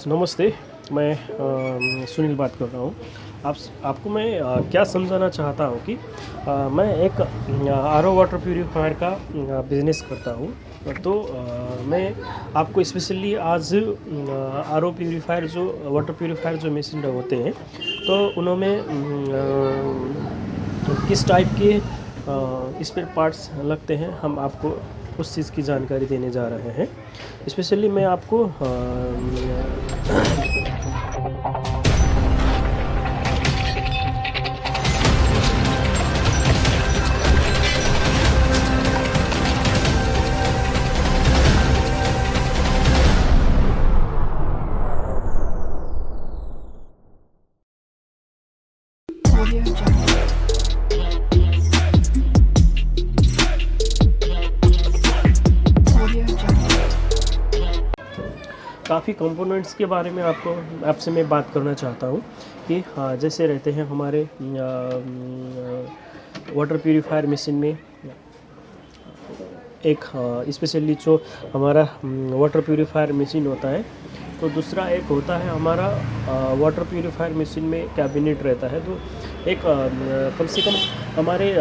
नमस्ते। मैं सुनील बात कर रहा हूँ। आपको मैं क्या समझाना चाहता हूँ कि मैं एक आरओ वाटर प्यूरीफायर का बिज़नेस करता हूँ। तो मैं आपको स्पेशली आज आरओ प्यूरीफायर जो वाटर प्यूरीफायर जो मशीन होते हैं, तो उनमें किस टाइप के स्पेयर पार्ट्स लगते हैं, हम आपको उस चीज़ की जानकारी देने जा रहे हैं। स्पेशली मैं आपको Audio Jungle. Audio Jungle. काफ़ी कंपोनेंट्स के बारे में आपसे मैं बात करना चाहता हूँ कि हाँ, जैसे रहते हैं हमारे वाटर प्यूरीफायर मशीन में एक स्पेशली जो हमारा वाटर प्यूरीफायर मशीन होता है, तो दूसरा एक होता है हमारा वाटर प्यूरीफायर मशीन में कैबिनेट रहता है। तो एक कम से कम हमारे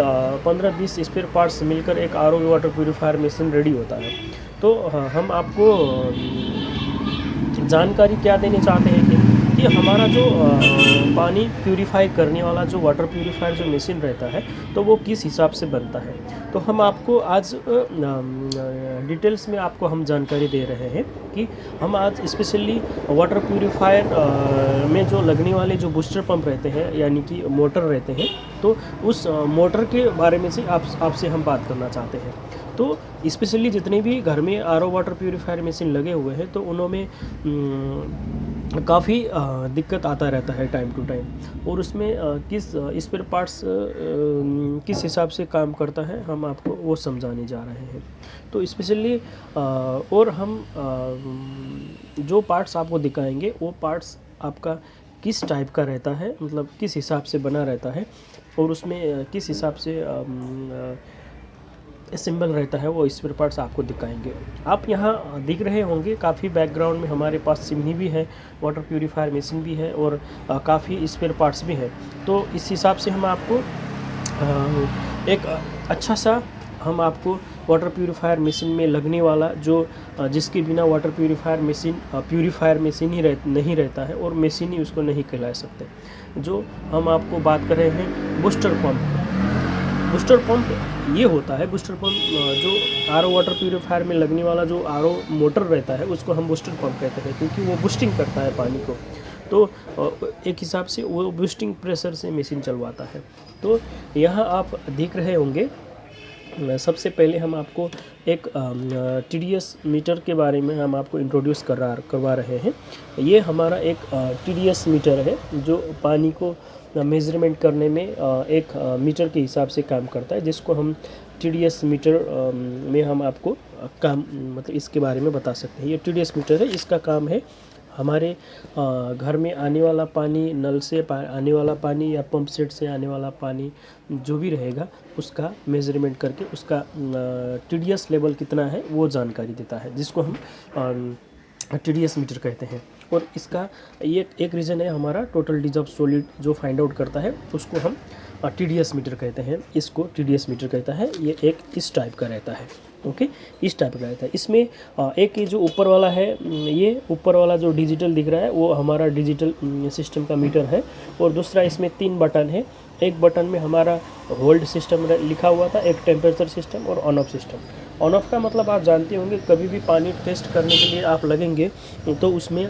15-20 स्पेयर पार्ट्स मिलकर एक RO water purifier machine ready होता है। तो हम आपको जानकारी क्या देने चाहते हैं कि हमारा जो पानी प्यूरीफाई करने वाला जो वाटर प्यूरीफायर जो मशीन रहता है, तो वो किस हिसाब से बनता है। तो हम आपको आज डिटेल्स में आपको हम जानकारी दे रहे हैं कि हम आज स्पेशली वाटर प्यूरीफायर में जो लगने वाले जो बूस्टर पंप रहते हैं, यानी कि मोटर रहते हैं, तो उस मोटर के बारे में से आपसे हम बात करना चाहते हैं। तो स्पेशली जितने भी घर में आरओ वाटर प्यूरीफायर मशीन लगे हुए हैं, तो उनमें काफ़ी दिक्कत आता रहता है टाइम टू टाइम, और उसमें किस स्पेयर पार्ट्स किस हिसाब से काम करता है, हम आपको वो समझाने जा रहे हैं। तो स्पेशली और हम जो पार्ट्स आपको दिखाएंगे, वो पार्ट्स आपका किस टाइप का रहता है, मतलब किस हिसाब से बना रहता है, और उसमें किस हिसाब से सिंबल रहता है, वो स्पेयर पार्ट्स आपको दिखाएंगे। आप यहाँ दिख रहे होंगे काफ़ी बैकग्राउंड में हमारे पास चिमनी भी है, वाटर प्यूरीफायर मशीन भी है, और काफ़ी स्पेयर पार्ट्स भी हैं। तो इस हिसाब से हम आपको एक अच्छा सा हम आपको वाटर प्यूरीफायर मशीन में लगने वाला जो जिसके बिना वाटर प्यूरीफायर मशीन ही नहीं रहता है, और मशीन ही उसको नहीं कहला सकते। जो हम आपको बात कर रहे हैं बूस्टर पंप ये होता है। बूस्टर पंप जो आरओ वाटर प्यूरीफायर में लगने वाला जो आरओ मोटर रहता है, उसको हम बूस्टर पंप कहते हैं, क्योंकि वो बूस्टिंग करता है पानी को। तो एक हिसाब से वो बूस्टिंग प्रेशर से मशीन चलवाता है। तो यहाँ आप देख रहे होंगे, सबसे पहले हम आपको एक टीडीएस मीटर के बारे में हम आपको इंट्रोड्यूस करवा रहे हैं। ये हमारा एक टीडीएस मीटर है, जो पानी को मेज़रमेंट करने में एक मीटर के हिसाब से काम करता है, जिसको हम टीडीएस मीटर में हम आपको काम मतलब इसके बारे में बता सकते हैं। ये टीडीएस मीटर है, इसका काम है हमारे घर में आने वाला पानी, नल से आने वाला पानी या पंप सेट से आने वाला पानी जो भी रहेगा, उसका मेज़रमेंट करके उसका टीडीएस लेवल कितना है वो जानकारी देता है, जिसको हम टीडीएस मीटर कहते हैं। और इसका ये एक रीज़न है हमारा टोटल डिजॉल्व सॉलिड जो फाइंड आउट करता है, उसको हम टीडीएस मीटर कहते हैं। इसको टीडीएस मीटर कहता है। ये एक इस टाइप का रहता है। ओके, इस टाइप का रहता है। इसमें एक ये जो ऊपर वाला है, ये ऊपर वाला जो डिजिटल दिख रहा है, वो हमारा डिजिटल सिस्टम का मीटर है। और दूसरा इसमें 3 बटन है। एक बटन में हमारा होल्ड सिस्टम लिखा हुआ था, एक टेम्परेचर सिस्टम और on off system. On off का मतलब आप जानते होंगे, कभी भी पानी टेस्ट करने के लिए आप लगेंगे तो उसमें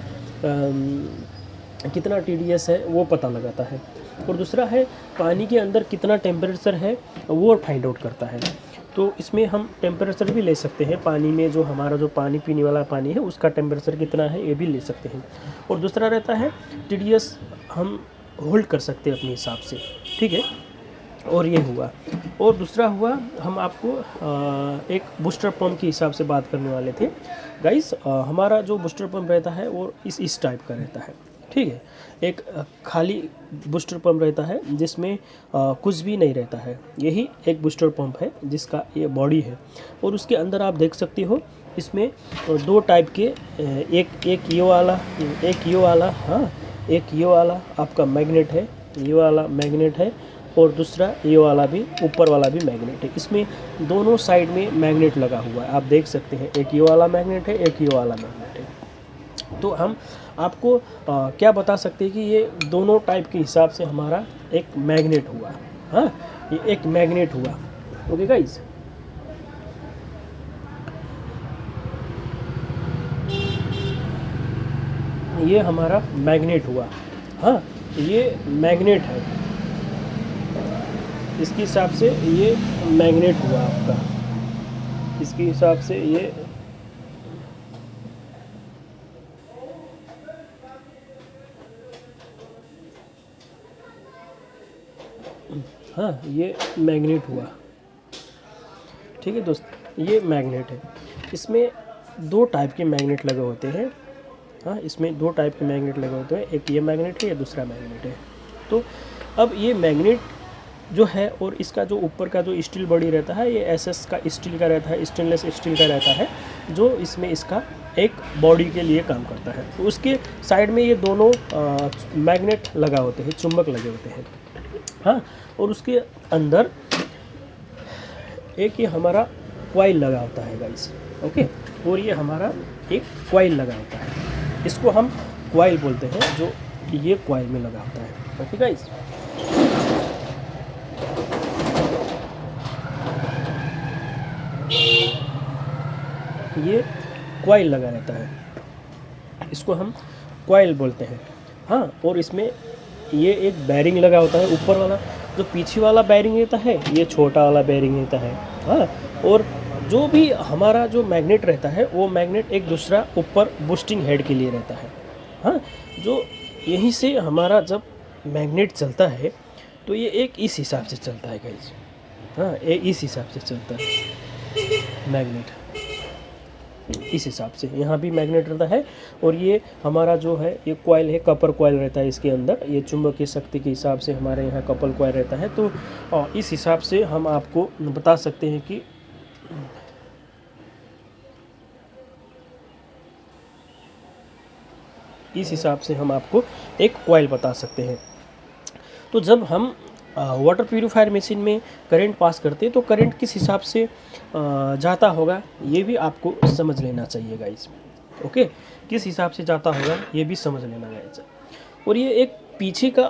कितना टीडीएस है वो पता लगाता है। और दूसरा है पानी के अंदर कितना टेम्परेचर है वो फाइंड आउट करता है। तो इसमें हम टेम्परेचर भी ले सकते हैं, पानी में जो हमारा जो पानी पीने वाला पानी है उसका टेम्परेचर कितना है ये भी ले सकते हैं। और दूसरा रहता है टीडीएस हम होल्ड कर सकते हैं अपने हिसाब से, ठीक है। और ये हुआ। और दूसरा हुआ, हम आपको एक बूस्टर पंप के हिसाब से बात करने वाले थे गाइस। हमारा जो बूस्टर पंप रहता है वो इस टाइप का रहता है, ठीक है। एक खाली बूस्टर पंप रहता है जिसमें कुछ भी नहीं रहता है। यही एक बूस्टर पंप है जिसका ये बॉडी है। और उसके अंदर आप देख सकते हो इसमें दो टाइप के एक ये वाला, हाँ, एक ये वाला आपका मैग्नेट है, ये वाला मैग्नेट है, और दूसरा ये वाला भी, ऊपर वाला भी मैग्नेट है। इसमें दोनों साइड में मैग्नेट लगा हुआ है, आप देख सकते हैं। एक ये वाला मैग्नेट है, एक ये वाला मैग्नेट है। तो हम आपको क्या बता सकते हैं कि ये दोनों टाइप के हिसाब से हमारा एक मैग्नेट हुआ। हाँ, ये एक मैग्नेट हुआ। ओके गाइस, ये हमारा मैग्नेट हुआ। हाँ, ये मैग्नेट है, इसके हिसाब से ये मैग्नेट हुआ आपका, इसके हिसाब से ये हाँ, ये मैग्नेट हुआ। ठीक है दोस्त, ये मैग्नेट है। इसमें दो टाइप के मैग्नेट लगे होते हैं। हाँ, इसमें दो टाइप के मैग्नेट लगे होते हैं, एक ये मैग्नेट है, ये दूसरा मैग्नेट है। तो अब ये मैग्नेट जो है और इसका जो ऊपर का जो स्टील बॉडी रहता है, ये एसएस का स्टील का रहता है, स्टेनलेस स्टील का रहता है, जो इसमें इसका एक बॉडी के लिए काम करता है। तो उसके साइड में ये दोनों मैग्नेट लगा होते हैं, चुंबक लगे होते हैं। हाँ, और उसके अंदर एक ये हमारा कॉइल लगा होता है गाइस। ओके, और ये हमारा एक कॉइल लगा होता है, इसको हम कॉइल बोलते हैं, जो ये कॉइल में लगा होता है। ओके गाइस, ये कॉइल लगा रहता है, इसको हम कॉइल बोलते हैं। हाँ, और इसमें ये एक बैरिंग लगा होता है, ऊपर वाला जो पीछे वाला बैरिंग रहता है, ये छोटा वाला बैरिंग रहता है। हाँ, और जो भी हमारा जो मैग्नेट रहता है, वो मैग्नेट एक दूसरा ऊपर बूस्टिंग हेड के लिए रहता है। हाँ, जो यहीं से हमारा जब मैग्नेट चलता है तो ये एक इस हिसाब से चलता है गाइस। हाँ, ये इस हिसाब से चलता है मैग्नेट, इस हिसाब से। यहाँ भी मैग्नेट रहता है, और ये हमारा जो है ये कॉइल है, कपर कॉइल रहता है इसके अंदर। ये चुंबकीय शक्ति के हिसाब से हमारे यहाँ कपल कॉइल रहता है। तो इस हिसाब से हम आपको बता सकते हैं कि इस हिसाब से हम आपको एक कॉइल बता सकते हैं। तो जब हम वाटर प्यूरीफायर मशीन में करंट पास करते हैं तो करंट किस हिसाब से जाता होगा, ये भी आपको समझ लेना चाहिए गाइस। ओके, किस हिसाब से जाता होगा ये भी समझ लेना गाइस। और ये एक पीछे का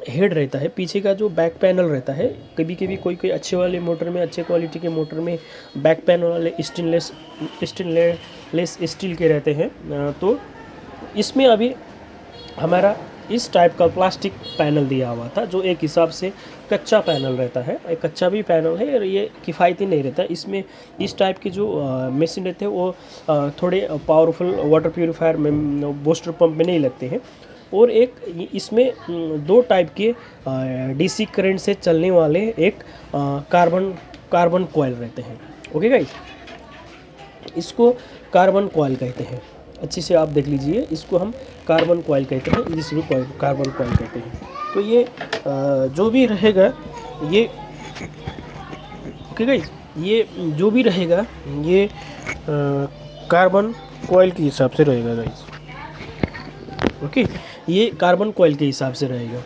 हेड रहता है, पीछे का जो बैक पैनल रहता है। कभी कभी कोई कोई अच्छे वाले मोटर में, अच्छे क्वालिटी के मोटर में बैक पैनल वाले स्टेनलेस स्टील के रहते हैं। तो इसमें अभी हमारा इस टाइप का प्लास्टिक पैनल दिया हुआ था, जो एक हिसाब से कच्चा पैनल रहता है। एक कच्चा भी पैनल है, और ये किफ़ायती नहीं रहता। इसमें इस टाइप के जो मशीन रहते हैं वो थोड़े पावरफुल वाटर प्यूरीफायर में, बूस्टर पंप में नहीं लगते हैं। और एक इसमें दो टाइप के डीसी करंट से चलने वाले एक कार्बन कॉइल रहते हैं। ओके गाइस, इसको कार्बन कॉइल कहते हैं। अच्छे से आप देख लीजिए, इसको हम कार्बन कॉइल कहते हैं, जिसको कार्बन कॉइल कहते हैं। तो ये जो भी रहेगा ये, ओके गाइस, ये जो भी रहेगा ये कार्बन कॉइल के हिसाब से रहेगा गाइस। ओके, ये कार्बन कॉइल के हिसाब से रहेगा।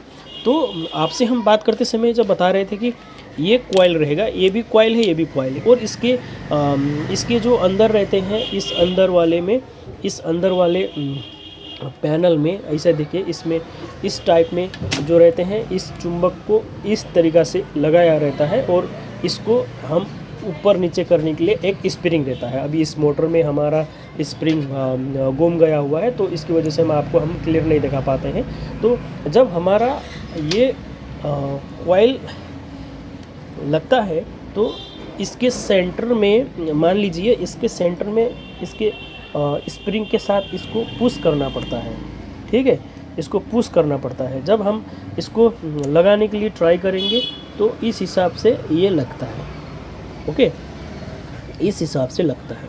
तो आपसे हम बात करते समय जब बता रहे थे कि ये कॉइल रहेगा, ये भी कॉइल है, ये भी कॉइल है, और इसके जो अंदर रहते हैं, इस अंदर वाले पैनल में ऐसा देखिए, इसमें इस टाइप में जो रहते हैं, इस चुंबक को इस तरीक़ा से लगाया रहता है, और इसको हम ऊपर नीचे करने के लिए एक स्प्रिंग रहता है। अभी इस मोटर में हमारा स्प्रिंग गुम गया हुआ है, तो इसकी वजह से हम क्लियर नहीं दिखा पाते हैं। तो जब हमारा ये कॉइल लगता है तो इसके सेंटर में, मान लीजिए इसके सेंटर में इसके स्प्रिंग के साथ इसको पुश करना पड़ता है। ठीक है, इसको पुश करना पड़ता है। जब हम इसको लगाने के लिए ट्राई करेंगे तो इस हिसाब से ये लगता है। ओके, इस हिसाब से लगता है।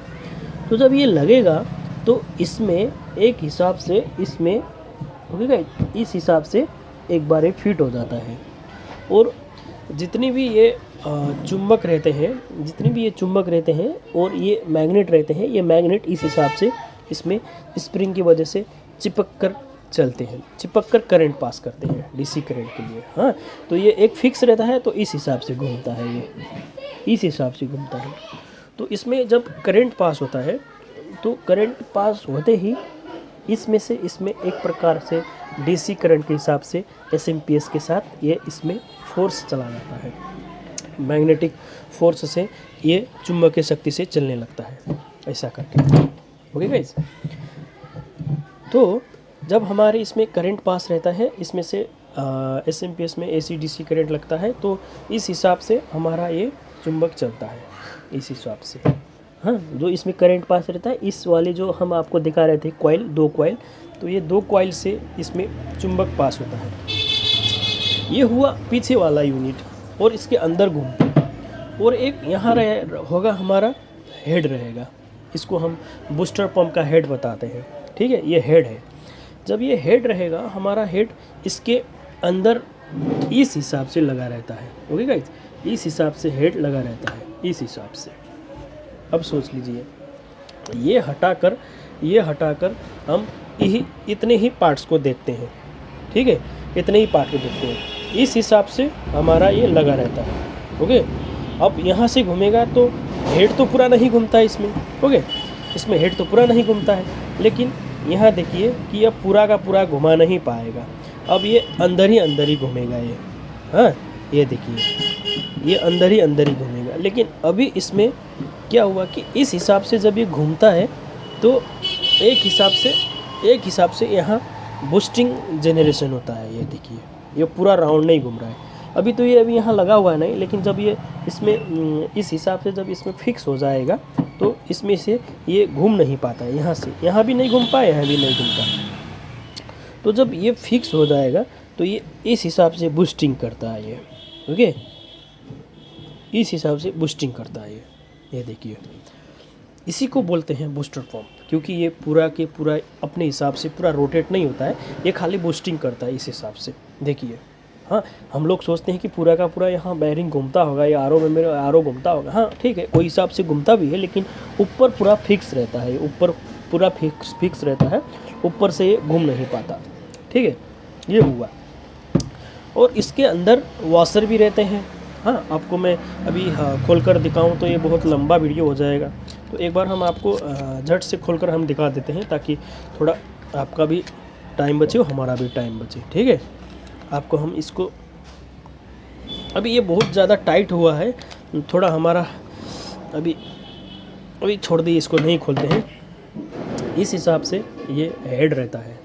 तो जब ये लगेगा तो इसमें एक हिसाब से, इसमें ओके, इस हिसाब से एक बार फिट हो जाता है। और जितनी भी ये चुंबक रहते हैं, जितने भी ये चुंबक रहते हैं और ये मैग्नेट रहते हैं, ये मैग्नेट इस हिसाब से इसमें स्प्रिंग की वजह से चिपक कर चलते हैं, चिपक कर करंट पास करते हैं डीसी करंट के लिए। हाँ, तो ये एक फिक्स रहता है तो इस हिसाब से घूमता है, ये इस हिसाब से घूमता है। तो इसमें जब करंट पास होता है तो करंट पास होते ही इसमें से इसमें एक प्रकार से डीसी करंट के हिसाब से एसएमपीएस के साथ ये इसमें फोर्स चला जाता है, मैग्नेटिक फोर्स से ये चुंबकीय शक्ति से चलने लगता है, ऐसा करके। ओके गाइस, तो जब हमारे इसमें करंट पास रहता है, इसमें से एसएमपीएस में एसी डीसी करंट लगता है, तो इस हिसाब से हमारा ये चुंबक चलता है, इस हिसाब से। हाँ, जो इसमें करंट पास रहता है, इस वाले जो हम आपको दिखा रहे थे कॉइल, 2 कॉइल, तो ये 2 कॉइल से इसमें चुंबक पास होता है। ये हुआ पीछे वाला यूनिट, और इसके अंदर घूमता है। और एक यहाँ होगा हमारा हेड रहेगा, इसको हम बूस्टर पंप का हेड बताते हैं, ठीक है, ये हेड है। जब ये हेड रहेगा, हमारा हेड इसके अंदर इस हिसाब से लगा रहता है। ओके गाइस, इस हिसाब से हेड लगा रहता है, इस हिसाब से। अब सोच लीजिए, ये हटाकर हम इतने ही पार्ट्स को देखते हैं, ठीक है, इतने ही पार्ट को देखते हैं, इस हिसाब से हमारा ये लगा रहता है। ओके, अब यहाँ से घूमेगा तो हेड तो पूरा नहीं घूमता है इसमें। ओके, इसमें हेड तो पूरा नहीं घूमता है, लेकिन यहाँ देखिए कि अब पूरा का पूरा घुमा नहीं पाएगा, अब ये अंदर ही घूमेगा ये। हाँ, ये देखिए, ये अंदर ही घूमेगा। लेकिन अभी इसमें क्या हुआ कि इस हिसाब से जब ये घूमता है तो एक हिसाब से यहाँ बूस्टिंग जनरेशन होता है। ये देखिए, ये पूरा राउंड नहीं घूम रहा है अभी, तो ये अभी यहाँ लगा हुआ है नहीं, लेकिन जब ये इसमें इस हिसाब से जब इसमें फिक्स हो जाएगा तो इसमें से ये घूम नहीं पाता है, यहाँ से यहाँ भी नहीं घूम पाए, यहाँ भी नहीं घूमता। तो जब ये फिक्स हो जाएगा तो ये इस हिसाब से बूस्टिंग करता है ये। ओके, इस हिसाब से बूस्टिंग करता है ये देखिए, इसी को बोलते हैं बूस्टर पंप, क्योंकि ये पूरा के पूरा अपने हिसाब से पूरा रोटेट नहीं होता है, ये खाली बूस्टिंग करता है इस हिसाब से। देखिए, हाँ, हम लोग सोचते हैं कि पूरा का पूरा यहाँ बैरिंग घूमता होगा या आरओ में मेरा आरओ घूमता होगा। हाँ, ठीक है, कोई हिसाब से घूमता भी है, लेकिन ऊपर पूरा फिक्स रहता है, ऊपर पूरा फिक्स रहता है, ऊपर से ये घूम नहीं पाता। ठीक है, ये हुआ। और इसके अंदर वॉशर भी रहते हैं। हाँ, आपको मैं अभी खोलकर दिखाऊं तो ये बहुत लंबा वीडियो हो जाएगा, तो एक बार हम आपको झट से खोलकर हम दिखा देते हैं, ताकि थोड़ा आपका भी टाइम बचे और हमारा भी टाइम बचे। ठीक है, आपको हम इसको, अभी ये बहुत ज़्यादा टाइट हुआ है, थोड़ा हमारा अभी छोड़ दिए, इसको नहीं खोलते हैं। इस हिसाब से ये हेड रहता है।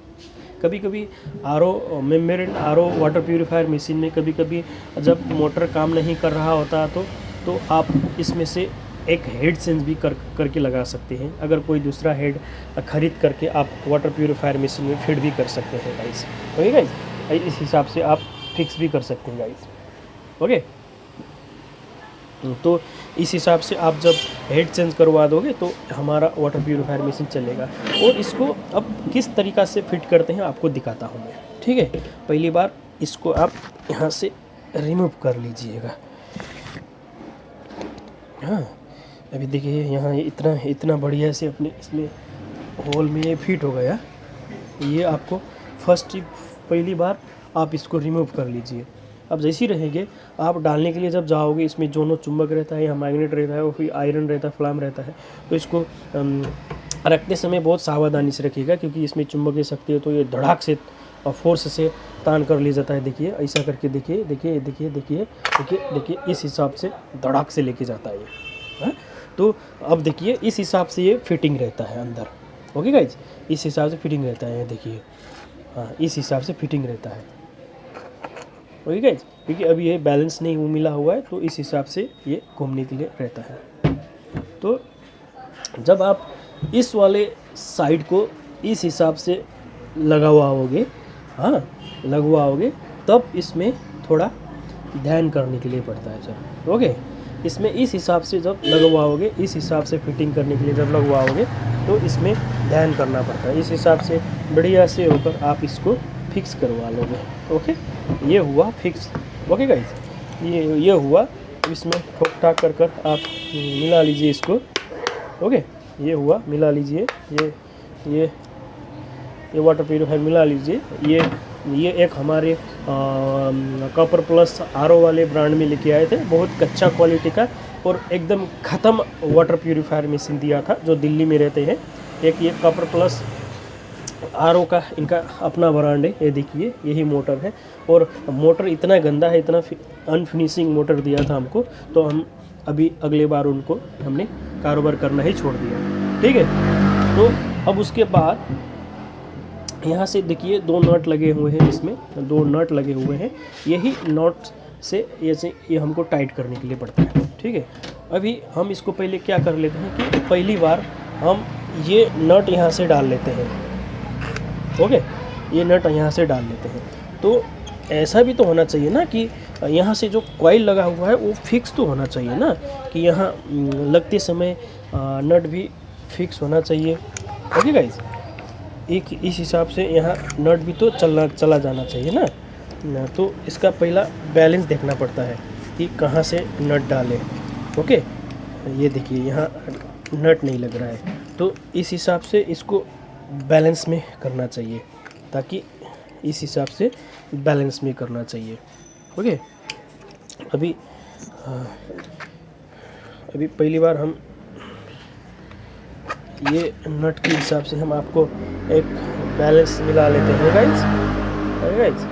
कभी कभी RO membrane RO water purifier machine में कभी कभी जब मोटर काम नहीं कर रहा होता तो आप इसमें से एक हेड चेंज भी करके लगा सकते हैं। अगर कोई दूसरा हेड खरीद करके आप वाटर प्यूरीफायर मशीन में फिट भी कर सकते हैं गाइस। ओके गाइस, इस हिसाब से आप फिक्स भी कर सकते हैं गाइस। ओके, तो इस हिसाब से आप जब हेड चेंज करवा दोगे तो हमारा वाटर प्यूरीफायर मशीन चलेगा। और इसको अब किस तरीक़ा से फिट करते हैं आपको दिखाता हूँ मैं। ठीक है, पहली बार इसको आप यहाँ से रिमूव कर लीजिएगा। हाँ, अभी देखिए यहाँ इतना बढ़िया से अपने इसमें होल में ये फिट हो गया। ये आपको पहली बार आप इसको रिमूव कर लीजिए। अब जैसे ही रहेंगे आप डालने के लिए जब जाओगे, इसमें दोनों चुंबक रहता है या मैग्नेट रहता है और फिर आयरन रहता है, फ्लाम रहता है, तो इसको रखते समय बहुत सावधानी से रखिएगा, क्योंकि इसमें चुंबकीय शक्ति है तो ये धड़ाक से और फोर्स से तान कर ले जाता है। देखिए, ऐसा करके देखिए, इस हिसाब से धड़ाक से लेके जाता है ये। हाँ, तो अब देखिए इस हिसाब से ये फिटिंग रहता है अंदर। ओके गाइज, इस हिसाब से फिटिंग रहता है, देखिए। हाँ, इस हिसाब से फिटिंग रहता है। ओके गाइज, क्योंकि अभी ये बैलेंस नहीं मिला हुआ है, तो इस हिसाब से ये घूमने के लिए रहता है। तो जब आप इस वाले साइड को इस हिसाब से लगवाओगे, तब इसमें थोड़ा ध्यान करने के लिए पड़ता है सर। ओके, इसमें इस हिसाब से जब लगवाओगे, इस हिसाब से फिटिंग करने के लिए जब लगवाओगे तो इसमें ध्यान करना पड़ता है। इस हिसाब से बढ़िया से होकर आप इसको फिक्स करवा लोगे। ओके, ये हुआ फिक्स। ओके गाइस, ये हुआ इसमें ठोक ठाक कर कर आप मिला लीजिए इसको। ओके, ये हुआ, मिला लीजिए। ये वाटर प्यूरीफायर मिला लीजिए। ये एक हमारे कॉपर प्लस आरओ वाले ब्रांड में लेके आए थे, बहुत अच्छा क्वालिटी का और एकदम ख़त्म वाटर प्यूरीफायर मशीन दिया था जो दिल्ली में रहते हैं। एक ये कॉपर प्लस आरओ का इनका अपना ब्रांड है। ये देखिए, यही मोटर है और मोटर इतना गंदा है, इतना अनफिनिशिंग मोटर दिया था हमको, तो हम अभी अगले बार उनको हमने कारोबार करना ही छोड़ दिया। ठीक है, तो अब उसके बाद यहाँ से देखिए 2 नट लगे हुए हैं, इसमें 2 नट लगे हुए हैं। यही नट से ये हमको टाइट करने के लिए पड़ता है। ठीक है, अभी हम इसको पहले क्या कर लेते हैं कि पहली बार हम ये नट यहाँ से डाल लेते हैं। ओके, ये नट यहाँ से डाल लेते हैं। तो ऐसा भी तो होना चाहिए ना कि यहाँ से जो कॉइल लगा हुआ है वो फिक्स तो होना चाहिए ना, कि यहाँ लगते समय नट भी फिक्स होना चाहिए। ओके गाइस, एक इस हिसाब से यहाँ नट भी तो चला जाना चाहिए ना। तो इसका पहला बैलेंस देखना पड़ता है कि कहाँ से नट डालें। ओके, ये देखिए यहाँ नट नहीं लग रहा है, तो इस हिसाब से इसको बैलेंस में करना चाहिए, ताकि इस हिसाब से बैलेंस में करना चाहिए। ओके, अभी पहली बार हम ये नट के हिसाब से हम आपको एक बैलेंस मिला लेते हैं गाइस।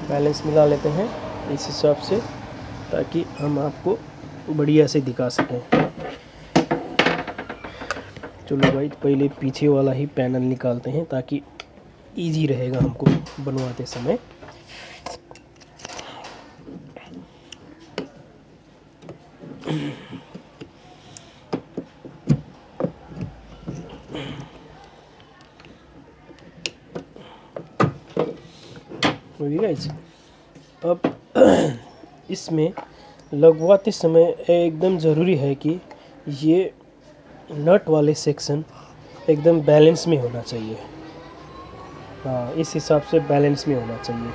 बैलेंस मिला लेते हैं इस हिसाब से, ताकि हम आपको बढ़िया से दिखा सकें। चलो भाई, पहले पीछे वाला ही पैनल निकालते हैं ताकि इजी रहेगा हमको बनवाते समय। गाइस, अब इसमें लगवाते समय एकदम ज़रूरी है कि ये नट वाले सेक्शन एकदम बैलेंस में होना चाहिए। हाँ, इस हिसाब से बैलेंस में होना चाहिए,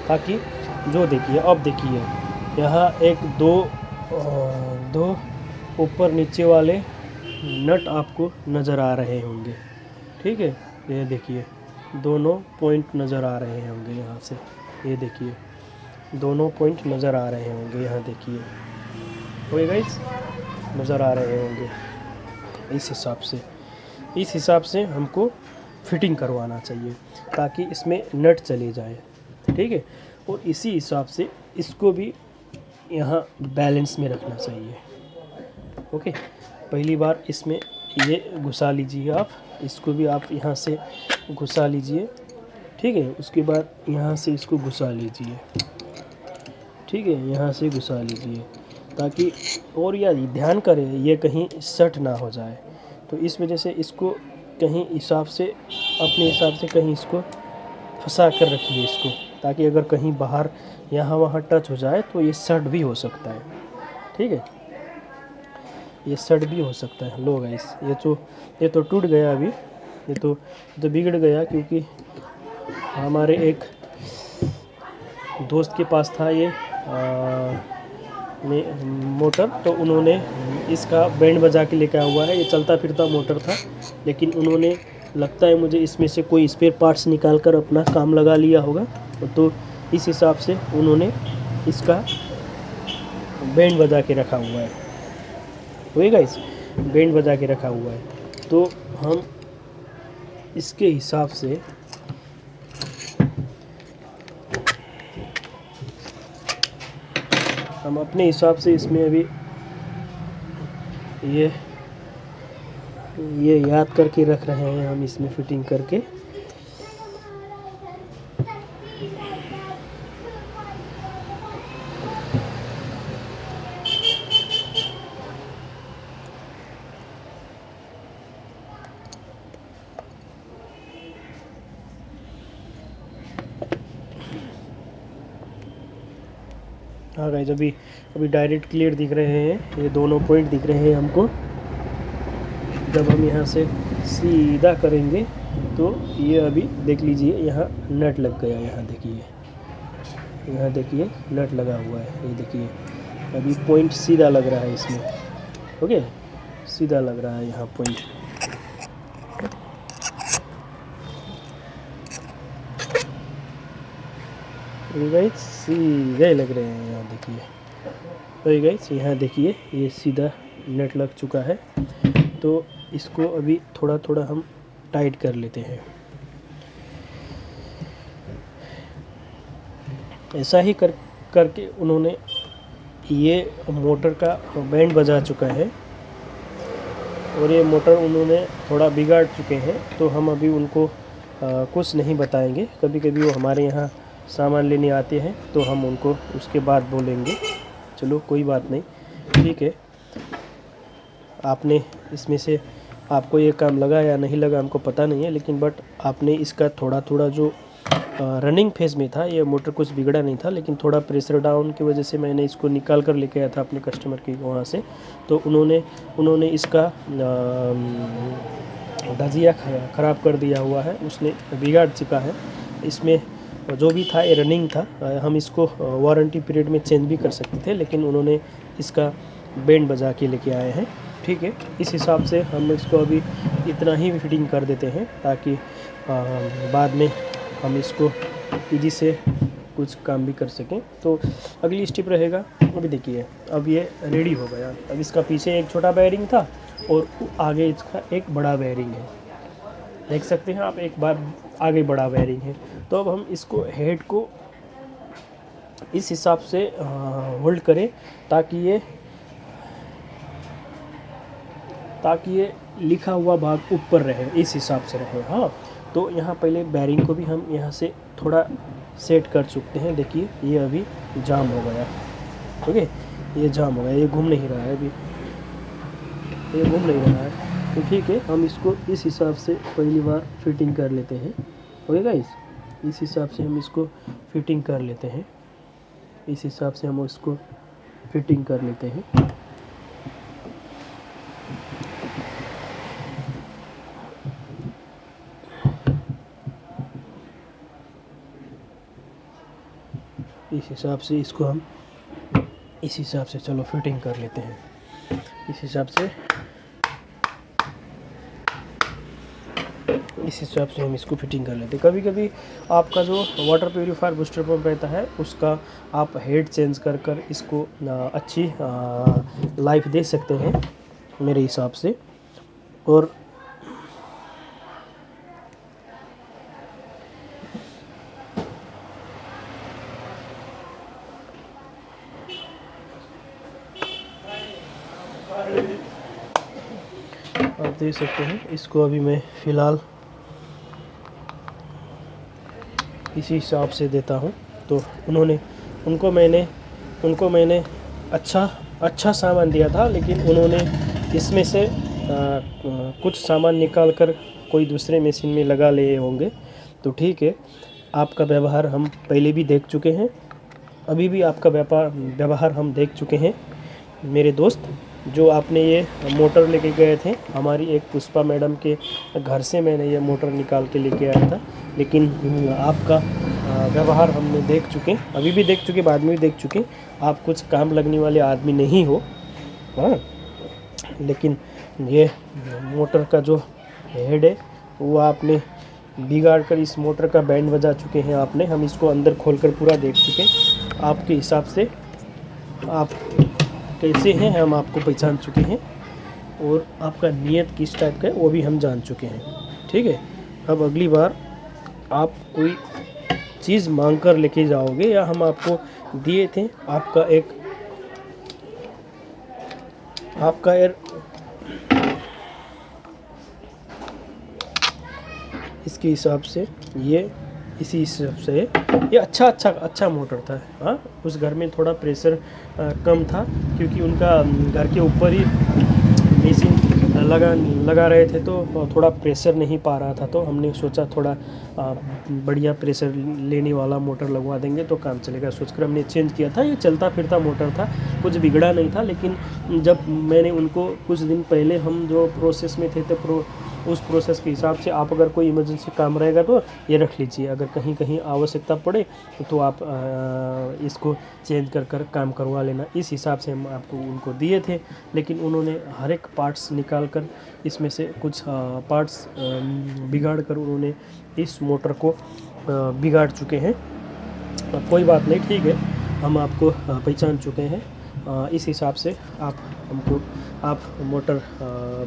ताकि जो देखिए, अब देखिए यहाँ एक दो ऊपर नीचे वाले नट आपको नज़र आ रहे होंगे। ठीक है, ये देखिए दोनों पॉइंट नज़र आ रहे होंगे यहाँ से। ये देखिए दोनों पॉइंट नज़र आ रहे होंगे, यहाँ देखिए। ओके गाइस, नज़र आ रहे होंगे। इस हिसाब से हमको फिटिंग करवाना चाहिए, ताकि इसमें नट चले जाए। ठीक है, और इसी हिसाब से इसको भी यहाँ बैलेंस में रखना चाहिए। ओके, पहली बार इसमें ये घुसा लीजिए आप, इसको भी आप यहाँ से घुसा लीजिए। ठीक है, उसके बाद यहाँ से इसको घुसा लीजिए। ठीक है, यहाँ से घुसा लीजिए, ताकि और यार ध्यान करें ये कहीं सट ना हो जाए। तो इस वजह से इसको कहीं हिसाब से, अपने हिसाब से कहीं इसको फंसा कर रखिए इसको, ताकि अगर कहीं बाहर यहाँ वहाँ टच हो जाए तो ये सट भी हो सकता है। ठीक है, ये सट भी हो सकता है। लो गाइस, ये तो टूट गया अभी, ये तो बिगड़ गया, क्योंकि हमारे एक दोस्त के पास था ये मोटर, तो उन्होंने इसका बैंड बजा के लेकर आया हुआ है। ये चलता फिरता मोटर था, लेकिन उन्होंने, लगता है मुझे, इसमें से कोई स्पेयर पार्ट्स निकाल कर अपना काम लगा लिया होगा। तो इस हिसाब से उन्होंने इसका बैंड बजा के रखा हुआ है। वही गाइस, बैंड बजा के रखा हुआ है। तो हम इसके हिसाब से हम अपने हिसाब से इसमें अभी ये याद करके रख रहे हैं हम इसमें फिटिंग करके। हाँ गाइस, अभी डायरेक्ट क्लियर दिख रहे हैं, ये दोनों पॉइंट दिख रहे हैं हमको। जब हम यहाँ से सीधा करेंगे तो ये अभी देख लीजिए, यहाँ नट लग गया। यहाँ देखिए नट लगा हुआ है, ये देखिए अभी पॉइंट सीधा लग रहा है इसमें। ओके, सीधा लग रहा है यहाँ पॉइंट। गाइस सीधे लग रहे हैं यहाँ देखिए। तो गाइस यहाँ देखिए ये सीधा नेट लग चुका है। तो इसको अभी थोड़ा थोड़ा हम टाइट कर लेते हैं। ऐसा ही करके उन्होंने ये मोटर का बैंड बजा चुका है और ये मोटर उन्होंने थोड़ा बिगाड़ चुके हैं। तो हम अभी उनको कुछ नहीं बताएंगे। कभी कभी वो हमारे यहाँ सामान लेने आते हैं तो हम उनको उसके बाद बोलेंगे। चलो कोई बात नहीं, ठीक है। आपने इसमें से आपको ये काम लगा या नहीं लगा हमको पता नहीं है, लेकिन बट आपने इसका थोड़ा थोड़ा जो रनिंग फेज में था ये मोटर कुछ बिगड़ा नहीं था, लेकिन थोड़ा प्रेशर डाउन की वजह से मैंने इसको निकाल कर लेके आया था अपने कस्टमर के वहाँ से। तो उन्होंने इसका दजिया ख़राब कर दिया हुआ है, उसने बिगाड़ चुका है। इसमें जो भी था ये रनिंग था। हम इसको वारंटी पीरियड में चेंज भी कर सकते थे, लेकिन उन्होंने इसका बैंड बजा के लेके आए हैं, ठीक है। इस हिसाब से हम इसको अभी इतना ही फिटिंग कर देते हैं ताकि बाद में हम इसको इजी से कुछ काम भी कर सकें। तो अगली स्टेप रहेगा, अभी देखिए अब ये रेडी हो गया। अब इसका पीछे एक छोटा बेयरिंग था और आगे इसका एक बड़ा बेयरिंग है, देख सकते हैं आप, एक बार आगे बड़ा बेयरिंग है। तो अब हम इसको हेड को इस हिसाब से होल्ड करें ताकि ये लिखा हुआ भाग ऊपर रहे, इस हिसाब से रहे। हाँ, तो यहाँ पहले बेयरिंग को भी हम यहाँ से थोड़ा सेट कर चुकते हैं। देखिए ये अभी जाम हो गया, ओके, ये जाम हो गया, ये घूम नहीं रहा है अभी, ये घूम नहीं रहा है। तो ठीक है, हम इसको इस हिसाब से पहली बार फिटिंग कर लेते हैं। ओके गाइस, इस हिसाब से हम इसको फिटिंग कर लेते हैं। इस हिसाब से हम इसको फिटिंग कर लेते हैं। इस हिसाब से इसको हम इस हिसाब से चलो फिटिंग कर लेते हैं। इस हिसाब से हम इसको फिटिंग कर लेते हैं। कभी कभी आपका जो वाटर प्यूरीफायर बूस्टर पंप रहता है उसका आप हेड चेंज कर इसको अच्छी लाइफ दे सकते हैं मेरे हिसाब से। और आप देख सकते हैं इसको अभी मैं फ़िलहाल इसी हिसाब से देता हूँ। तो उनको मैंने अच्छा सामान दिया था, लेकिन उन्होंने इसमें से कुछ सामान निकाल कर कोई दूसरे मशीन में लगा लिए होंगे। तो ठीक है, आपका व्यवहार हम पहले भी देख चुके हैं, अभी भी आपका व्यवहार हम देख चुके हैं मेरे दोस्त। जो आपने ये मोटर लेके गए थे हमारी एक पुष्पा मैडम के घर से, मैंने ये मोटर निकाल के लेके आया था, लेकिन आपका व्यवहार हमने देख चुके, अभी भी देख चुके, बाद में भी देख चुके। आप कुछ काम लगने वाले आदमी नहीं हो, हाँ। लेकिन ये मोटर का जो हेड है वो आपने बिगाड़ कर इस मोटर का बैंड बजा चुके हैं आपने। हम इसको अंदर खोलकर पूरा देख चुके। आपके हिसाब से आप कैसे हैं हम आपको पहचान चुके हैं, और आपका नियत किस टाइप का है वो भी हम जान चुके हैं, ठीक है। अब अगली बार आप कोई चीज़ मांग कर लेके जाओगे या हम आपको दिए थे, आपका इसके हिसाब से ये इसी हिसाब से ये अच्छा मोटर था। हाँ, उस घर में थोड़ा प्रेशर कम था क्योंकि उनका घर के ऊपर ही मशीन लगा रहे थे, तो थोड़ा प्रेशर नहीं पा रहा था। तो हमने सोचा थोड़ा बढ़िया प्रेशर लेने वाला मोटर लगवा देंगे तो काम चलेगा, सोचकर हमने चेंज किया था। ये चलता फिरता मोटर था, कुछ बिगड़ा नहीं था। लेकिन जब मैंने उनको कुछ दिन पहले हम जो प्रोसेस में थे तो उस प्रोसेस के हिसाब से आप अगर कोई इमरजेंसी काम रहेगा तो ये रख लीजिए, अगर कहीं कहीं आवश्यकता पड़े तो आप इसको चेंज कर काम करवा लेना। इस हिसाब से हम आपको उनको दिए थे, लेकिन उन्होंने हर एक पार्ट्स निकाल कर इसमें से कुछ पार्ट्स बिगाड़ कर उन्होंने इस मोटर को बिगाड़ चुके हैं। कोई बात नहीं, ठीक है, हम आपको पहचान चुके हैं। इस हिसाब से आप मोटर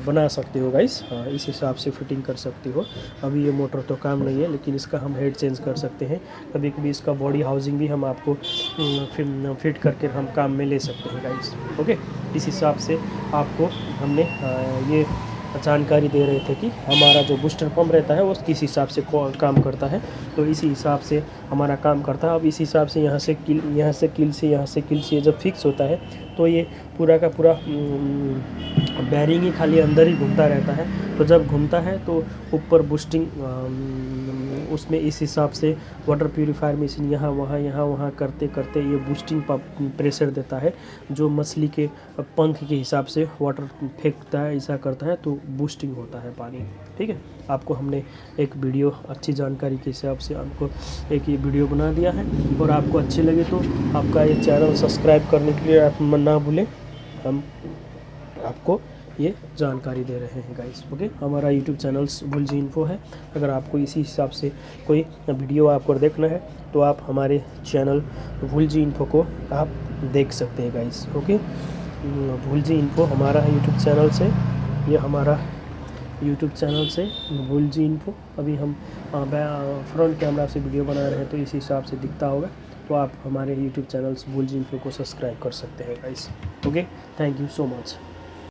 बना सकते हो गाइस, इस हिसाब से फिटिंग कर सकते हो। अभी ये मोटर तो काम नहीं है, लेकिन इसका हम हेड चेंज कर सकते हैं। कभी कभी इसका बॉडी हाउसिंग भी हम आपको फिट करके हम काम में ले सकते हैं गाइस। ओके, इस हिसाब से आपको हमने ये जानकारी दे रहे थे कि हमारा जो बूस्टर पंप रहता है वो किस हिसाब से काम करता है, तो इसी हिसाब से हमारा काम करता है। अब इस हिसाब से यहाँ से किल से जब फिक्स होता है तो ये पूरा का पूरा बैरिंग ही खाली अंदर ही घूमता रहता है। तो जब घूमता है तो ऊपर बूस्टिंग उसमें इस हिसाब से वाटर प्यूरीफायर मशीन यहाँ वहाँ करते करते ये बूस्टिंग प्रेशर देता है, जो मछली के पंख के हिसाब से वाटर फेंकता है, ऐसा करता है तो बूस्टिंग होता है पानी। ठीक है, आपको हमने एक वीडियो अच्छी जानकारी के हिसाब से आपको एक ये वीडियो बना दिया है, और आपको अच्छी लगे तो आपका ये चैनल सब्सक्राइब करने के लिए आप ना भूलें। हम आपको ये जानकारी दे रहे हैं गाइस। ओके, हमारा यूट्यूब चैनल्स भुलजी इन्फो है। अगर आपको इसी हिसाब से कोई वीडियो आपको देखना है तो आप हमारे चैनल भुलजी इन्फो को आप देख सकते हैं गाइस। ओके, भुलजी इन्फो हमारा है यूट्यूब चैनल से, ये हमारा यूट्यूब चैनल से भुलजी इन्फो। अभी हम फ्रंट कैमरा से वीडियो बना रहे हैं तो इस हिसाब से दिखता होगा, तो आप हमारे यूट्यूब चैनल्स भुलजी इन्फो को सब्सक्राइब कर सकते हैं guys. Okay, thank you so much.